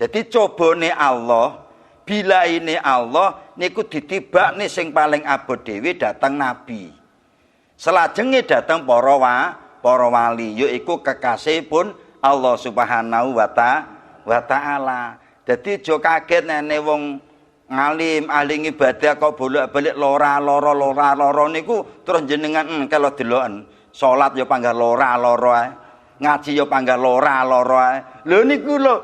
Dadi cobane Allah, bilaine Allah niku ditibakne sing paling abot dhewe dateng nabi. Selajenge dateng para wali yaiku kekasihipun Allah Subhanahu wa taala. Dadi aja kaget nek wong ngalim ahli ibadah kok bolak-balik lara niku terus jenengan kalau deloken salat ya panggah lara ae. Ngaji ya panggah lara ae. Lho niku lho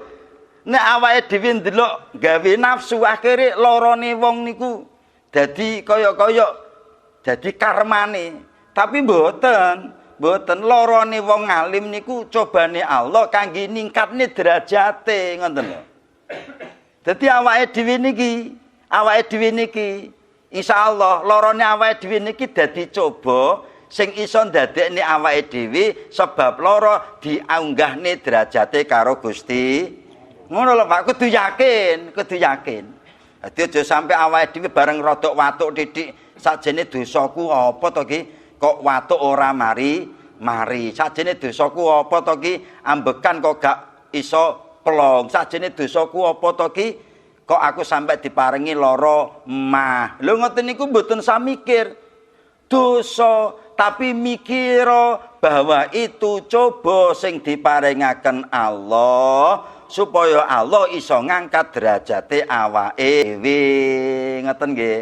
nek awake dhewe ndelok gawe nafsu akhire larane wong niku dadi kaya-kaya dadi karmane. Tapi mboten larane wong alim niku cobane Allah kangge ningkatne derajate ngoten lho. Dadi awake dhewe niki insyaallah larane awake dhewe niki dadi coba sing iso ndadekne awake dhewe sebab lara diunggahne derajate karo Gusti. Ngono lho Pak, kudu yakin. Dadi aja sampe awake dhewe bareng rodok watuk titik sakjane dosaku apa to ki? Kok watuk ora mari. Sakjane dosaku apa to ki? Ambekan kok gak iso plong. Sakjane dosaku apa to ki? Kok aku sampai diparingi lara mah. Lho ngoten niku mboten samikir. Dosa tapi mikira bahwa itu coba sing diparingaken Allah supaya Allah iso ngangkat derajate awake dhewe. Ngoten nggih.